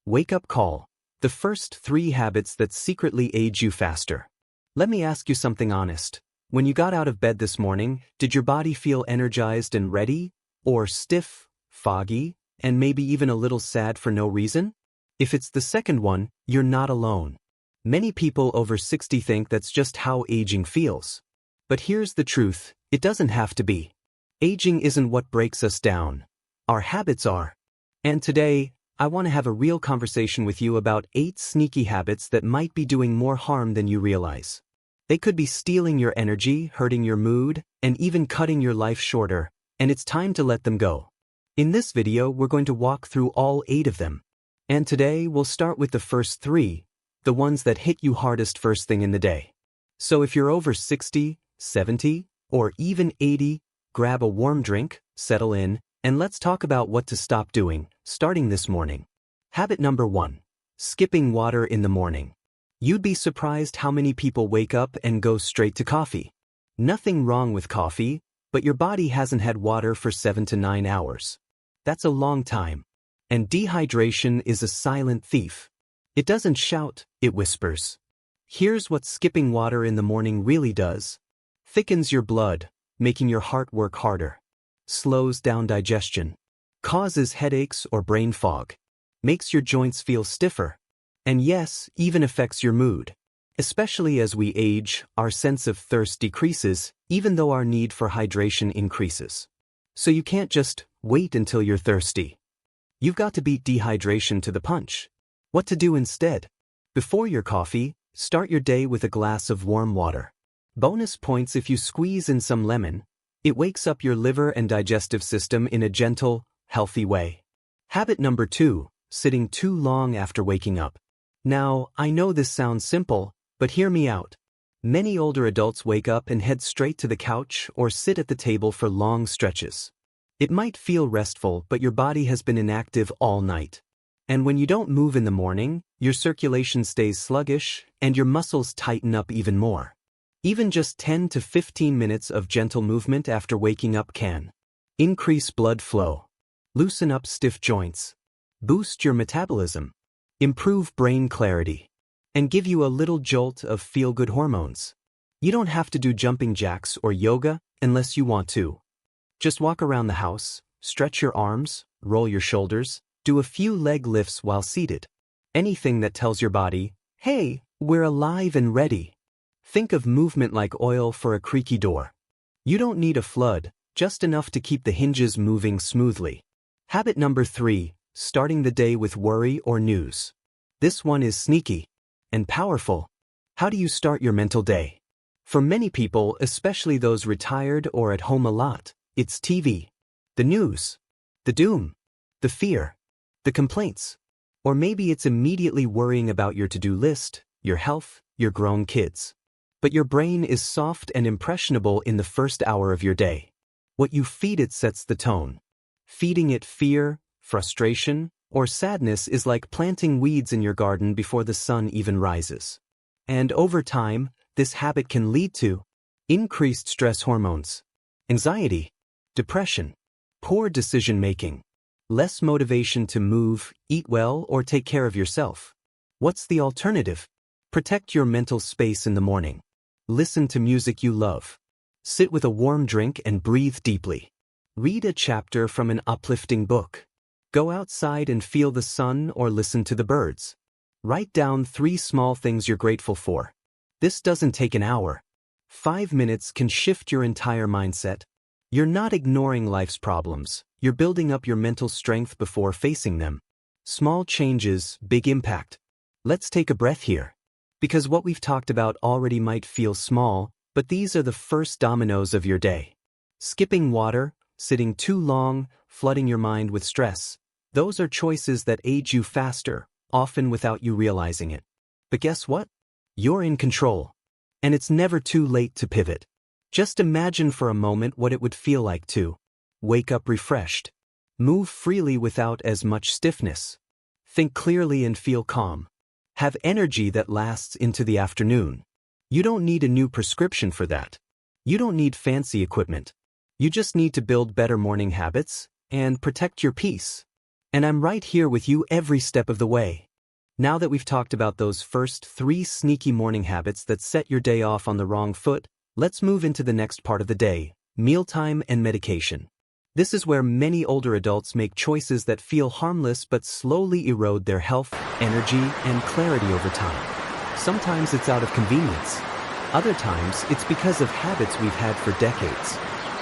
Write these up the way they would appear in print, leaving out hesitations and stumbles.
Wake-up call. The first 3 habits that secretly age you faster. Let me ask you something honest. When you got out of bed this morning, did your body feel energized and ready? Or stiff, foggy, and maybe even a little sad for no reason? If it's the second one, you're not alone. Many people over 60 think that's just how aging feels. But here's the truth, it doesn't have to be. Aging isn't what breaks us down. Our habits are. And today, I want to have a real conversation with you about 8 sneaky habits that might be doing more harm than you realize. They could be stealing your energy, hurting your mood, and even cutting your life shorter, and it's time to let them go. In this video, we're going to walk through all 8 of them. And today, we'll start with the first 3, the ones that hit you hardest first thing in the day. So if you're over 60, 70, or even 80, grab a warm drink, settle in, and let's talk about what to stop doing, starting this morning. Habit number 1. Skipping water in the morning. You'd be surprised how many people wake up and go straight to coffee. Nothing wrong with coffee, but your body hasn't had water for 7 to 9 hours. That's a long time. And dehydration is a silent thief. It doesn't shout, it whispers. Here's what skipping water in the morning really does. Thickens your blood, making your heart work harder. Slows down digestion. Causes headaches or brain fog. Makes your joints feel stiffer. And yes, even affects your mood. Especially as we age, our sense of thirst decreases, even though our need for hydration increases. So you can't just wait until you're thirsty. You've got to beat dehydration to the punch. What to do instead? Before your coffee, start your day with a glass of warm water. Bonus points if you squeeze in some lemon. It wakes up your liver and digestive system in a gentle, healthy way. Habit number 2, sitting too long after waking up. Now, I know this sounds simple, but hear me out. Many older adults wake up and head straight to the couch or sit at the table for long stretches. It might feel restful, but your body has been inactive all night. And when you don't move in the morning, your circulation stays sluggish and your muscles tighten up even more. Even just 10 to 15 minutes of gentle movement after waking up can increase blood flow, loosen up stiff joints, boost your metabolism, improve brain clarity, and give you a little jolt of feel-good hormones. You don't have to do jumping jacks or yoga unless you want to. Just walk around the house, stretch your arms, roll your shoulders, do a few leg lifts while seated. Anything that tells your body, hey, we're alive and ready. Think of movement like oil for a creaky door. You don't need a flood, just enough to keep the hinges moving smoothly. Habit number 3, starting the day with worry or news. This one is sneaky and powerful. How do you start your mental day? For many people, especially those retired or at home a lot, it's TV, the news, the doom, the fear, the complaints. Or maybe it's immediately worrying about your to-do list, your health, your grown kids. But your brain is soft and impressionable in the first hour of your day. What you feed it sets the tone. Feeding it fear, frustration, or sadness is like planting weeds in your garden before the sun even rises. And over time, this habit can lead to increased stress hormones, anxiety, depression, poor decision-making, less motivation to move, eat well, or take care of yourself. What's the alternative? Protect your mental space in the morning. Listen to music you love. Sit with a warm drink and breathe deeply. Read a chapter from an uplifting book. Go outside and feel the sun or listen to the birds. Write down 3 small things you're grateful for. This doesn't take an hour. 5 minutes can shift your entire mindset. You're not ignoring life's problems. You're building up your mental strength before facing them. Small changes, big impact. Let's take a breath here. Because what we've talked about already might feel small, but these are the first dominoes of your day. Skipping water, sitting too long, flooding your mind with stress. Those are choices that age you faster, often without you realizing it. But guess what? You're in control. And it's never too late to pivot. Just imagine for a moment what it would feel like to wake up refreshed. Move freely without as much stiffness. Think clearly and feel calm. Have energy that lasts into the afternoon. You don't need a new prescription for that. You don't need fancy equipment. You just need to build better morning habits and protect your peace. And I'm right here with you every step of the way. Now that we've talked about those first 3 sneaky morning habits that set your day off on the wrong foot, let's move into the next part of the day, mealtime and medication. This is where many older adults make choices that feel harmless but slowly erode their health, energy, and clarity over time. Sometimes it's out of convenience. Other times it's because of habits we've had for decades.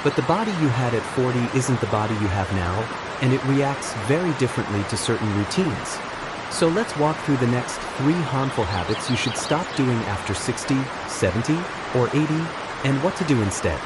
But the body you had at 40 isn't the body you have now, and it reacts very differently to certain routines. So let's walk through the next 3 harmful habits you should stop doing after 60, 70, or 80, and what to do instead.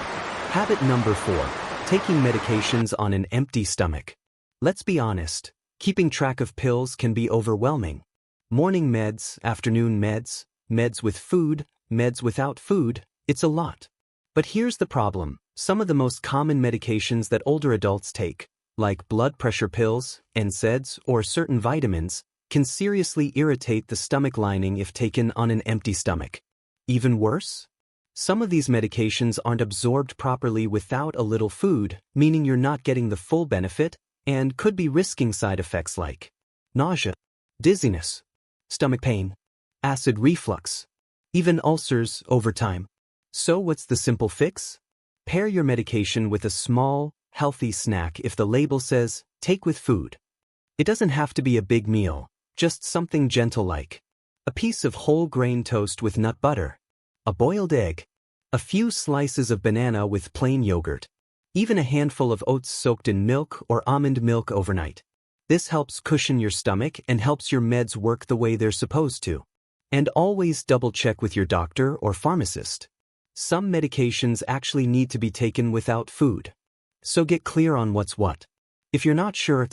Habit number 4, taking medications on an empty stomach. Let's be honest, keeping track of pills can be overwhelming. Morning meds, afternoon meds, meds with food, meds without food, it's a lot. But here's the problem, some of the most common medications that older adults take, like blood pressure pills, NSAIDs, or certain vitamins, can seriously irritate the stomach lining if taken on an empty stomach. Even worse? Some of these medications aren't absorbed properly without a little food, meaning you're not getting the full benefit, and could be risking side effects like nausea, dizziness, stomach pain, acid reflux, even ulcers over time. So what's the simple fix? Pair your medication with a small, healthy snack if the label says, take with food. It doesn't have to be a big meal, just something gentle like a piece of whole grain toast with nut butter, a boiled egg, a few slices of banana with plain yogurt, even a handful of oats soaked in milk or almond milk overnight. This helps cushion your stomach and helps your meds work the way they're supposed to. And always double-check with your doctor or pharmacist. Some medications actually need to be taken without food. So get clear on what's what. If you're not sure,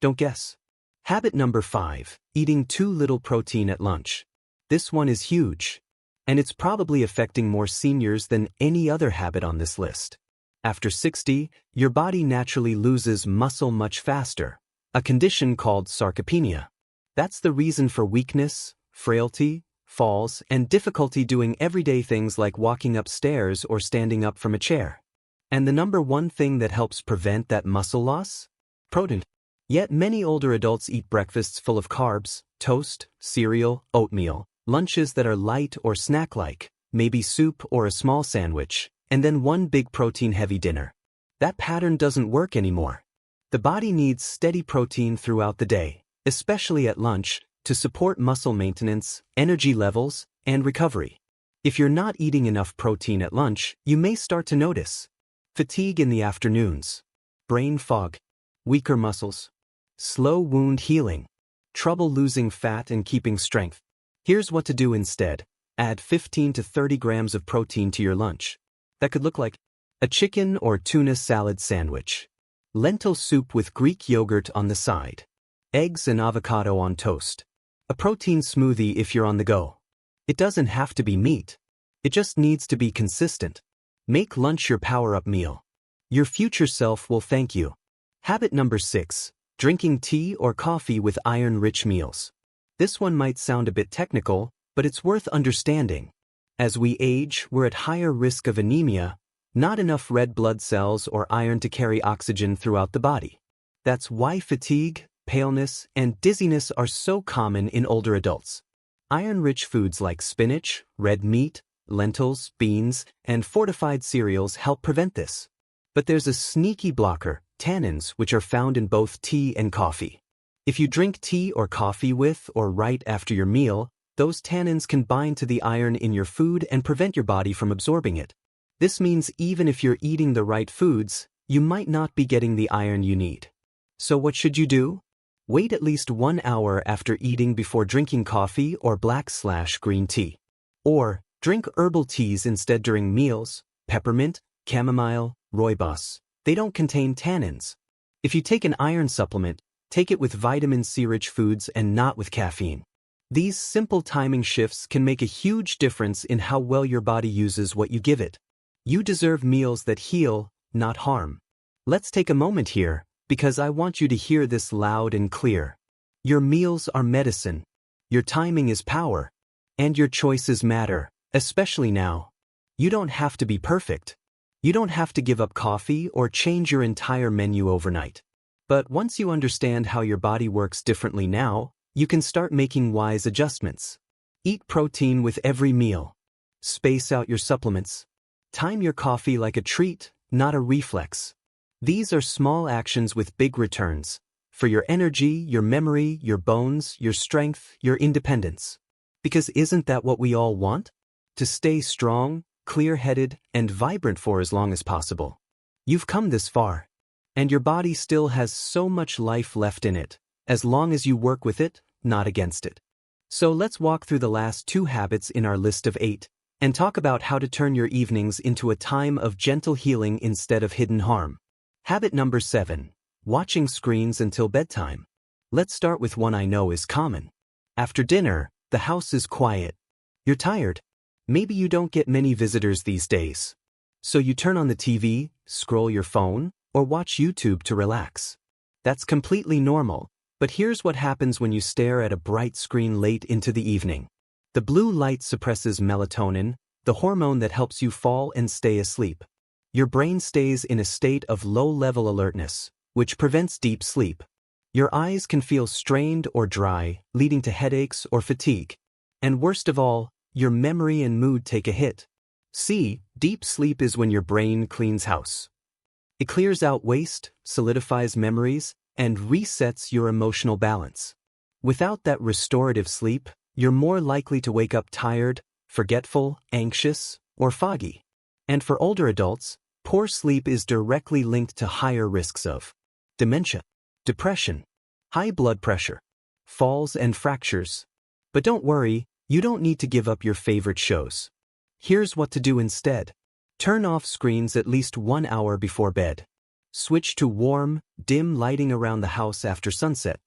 don't guess. Habit number 5, eating too little protein at lunch. This one is huge. And it's probably affecting more seniors than any other habit on this list. After 60, your body naturally loses muscle much faster, a condition called sarcopenia. That's the reason for weakness, frailty, falls, and difficulty doing everyday things like walking upstairs or standing up from a chair. And the number one thing that helps prevent that muscle loss? Protein. Yet many older adults eat breakfasts full of carbs, toast, cereal, oatmeal, lunches that are light or snack-like, maybe soup or a small sandwich, and then one big protein-heavy dinner. That pattern doesn't work anymore. The body needs steady protein throughout the day, especially at lunch, to support muscle maintenance, energy levels, and recovery. If you're not eating enough protein at lunch, you may start to notice fatigue in the afternoons, brain fog, weaker muscles, slow wound healing, trouble losing fat and keeping strength. Here's what to do instead. Add 15 to 30 grams of protein to your lunch. That could look like a chicken or tuna salad sandwich, lentil soup with Greek yogurt on the side, eggs and avocado on toast, a protein smoothie if you're on the go. It doesn't have to be meat. It just needs to be consistent. Make lunch your power-up meal. Your future self will thank you. Habit number 6, drinking tea or coffee with iron-rich meals. This one might sound a bit technical, but it's worth understanding. As we age, we're at higher risk of anemia, not enough red blood cells or iron to carry oxygen throughout the body. That's why fatigue, paleness, and dizziness are so common in older adults. Iron-rich foods like spinach, red meat, lentils, beans, and fortified cereals help prevent this. But there's a sneaky blocker, tannins, which are found in both tea and coffee. If you drink tea or coffee with or right after your meal, those tannins can bind to the iron in your food and prevent your body from absorbing it. This means even if you're eating the right foods, you might not be getting the iron you need. So what should you do? Wait at least 1 hour after eating before drinking coffee or black/green tea. Or drink herbal teas instead during meals, peppermint, chamomile, rooibos. They don't contain tannins. If you take an iron supplement, take it with vitamin C-rich foods and not with caffeine. These simple timing shifts can make a huge difference in how well your body uses what you give it. You deserve meals that heal, not harm. Let's take a moment here, because I want you to hear this loud and clear. Your meals are medicine. Your timing is power. And your choices matter, especially now. You don't have to be perfect. You don't have to give up coffee or change your entire menu overnight. But once you understand how your body works differently now, you can start making wise adjustments. Eat protein with every meal. Space out your supplements. Time your coffee like a treat, not a reflex. These are small actions with big returns. For your energy, your memory, your bones, your strength, your independence. Because isn't that what we all want? To stay strong, clear-headed, and vibrant for as long as possible. You've come this far. And your body still has so much life left in it, as long as you work with it, not against it. So let's walk through the last 2 habits in our list of 8, and talk about how to turn your evenings into a time of gentle healing instead of hidden harm. Habit number 7. Watching screens until bedtime. Let's start with one I know is common. After dinner, the house is quiet. You're tired. Maybe you don't get many visitors these days. So you turn on the TV, scroll your phone, or watch YouTube to relax. That's completely normal, but here's what happens when you stare at a bright screen late into the evening. The blue light suppresses melatonin, the hormone that helps you fall and stay asleep. Your brain stays in a state of low-level alertness, which prevents deep sleep. Your eyes can feel strained or dry, leading to headaches or fatigue. And worst of all, your memory and mood take a hit. See, deep sleep is when your brain cleans house. It clears out waste, solidifies memories, and resets your emotional balance. Without that restorative sleep, you're more likely to wake up tired, forgetful, anxious, or foggy. And for older adults, poor sleep is directly linked to higher risks of dementia, depression, high blood pressure, falls and fractures. But don't worry, you don't need to give up your favorite shows. Here's what to do instead. Turn off screens at least 1 hour before bed. Switch to warm, dim lighting around the house after sunset.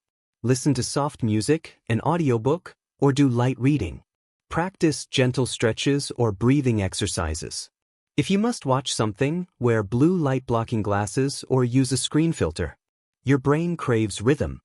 Listen to soft music, an audiobook, or do light reading. Practice gentle stretches or breathing exercises. If you must watch something, wear blue light blocking glasses or use a screen filter. Your brain craves rhythm.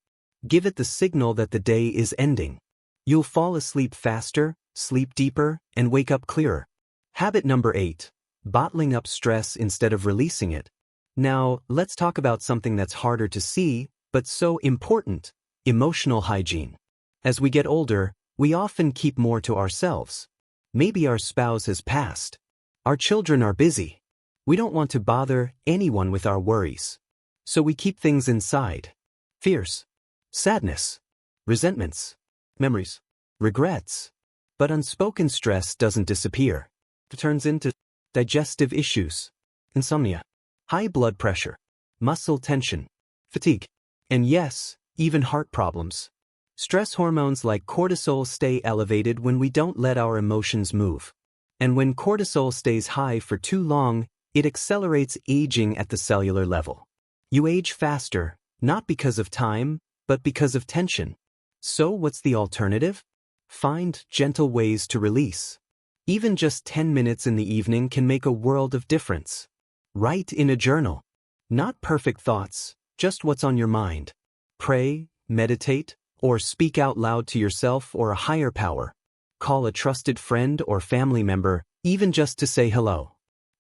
Give it the signal that the day is ending. You'll fall asleep faster, sleep deeper, and wake up clearer. Habit number 8. Bottling up stress instead of releasing it. Now, let's talk about something that's harder to see, but so important: emotional hygiene. As we get older, we often keep more to ourselves. Maybe our spouse has passed. Our children are busy. We don't want to bother anyone with our worries. So we keep things inside. Fears, sadness, resentments, memories, regrets. But unspoken stress doesn't disappear. It turns into digestive issues, insomnia, high blood pressure, muscle tension, fatigue, and yes, even heart problems. Stress hormones like cortisol stay elevated when we don't let our emotions move. And when cortisol stays high for too long, it accelerates aging at the cellular level. You age faster, not because of time, but because of tension. So what's the alternative? Find gentle ways to release. Even just 10 minutes in the evening can make a world of difference. Write in a journal. Not perfect thoughts, just what's on your mind. Pray, meditate, or speak out loud to yourself or a higher power. Call a trusted friend or family member, even just to say hello.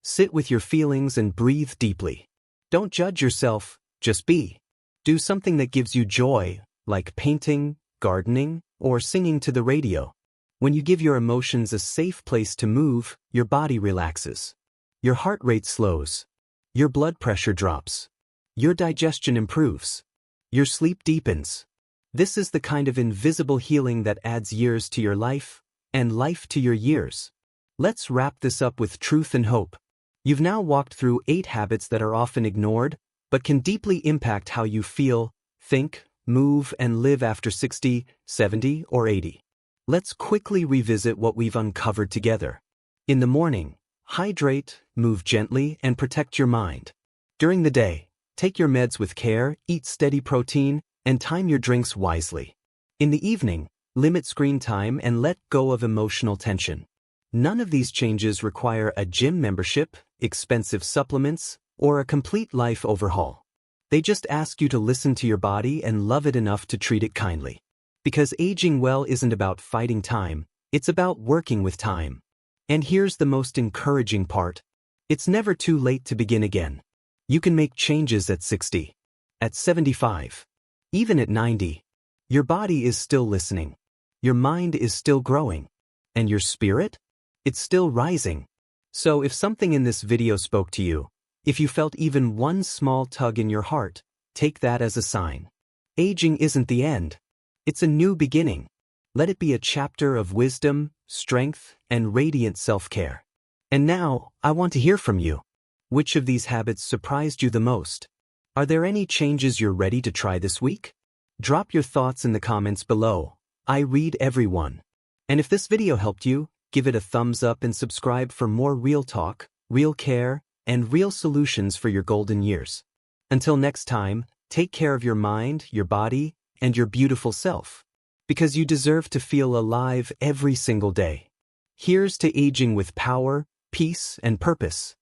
Sit with your feelings and breathe deeply. Don't judge yourself, just be. Do something that gives you joy, like painting, gardening, or singing to the radio. When you give your emotions a safe place to move, your body relaxes. Your heart rate slows. Your blood pressure drops. Your digestion improves. Your sleep deepens. This is the kind of invisible healing that adds years to your life, and life to your years. Let's wrap this up with truth and hope. You've now walked through 8 habits that are often ignored, but can deeply impact how you feel, think, move, and live after 60, 70, or 80. Let's quickly revisit what we've uncovered together. In the morning, hydrate, move gently, and protect your mind. During the day, take your meds with care, eat steady protein, and time your drinks wisely. In the evening, limit screen time and let go of emotional tension. None of these changes require a gym membership, expensive supplements, or a complete life overhaul. They just ask you to listen to your body and love it enough to treat it kindly. Because aging well isn't about fighting time, it's about working with time. And here's the most encouraging part. It's never too late to begin again. You can make changes at 60. at 75, even at 90. Your body is still listening. Your mind is still growing. And your spirit? It's still rising. So if something in this video spoke to you, if you felt even one small tug in your heart, take that as a sign. Aging isn't the end. It's a new beginning. Let it be a chapter of wisdom, strength, and radiant self-care. And now, I want to hear from you. Which of these habits surprised you the most? Are there any changes you're ready to try this week? Drop your thoughts in the comments below. I read every one. And if this video helped you, give it a thumbs up and subscribe for more real talk, real care, and real solutions for your golden years. Until next time, take care of your mind, your body, and your beautiful self. Because you deserve to feel alive every single day. Here's to aging with power, peace, and purpose.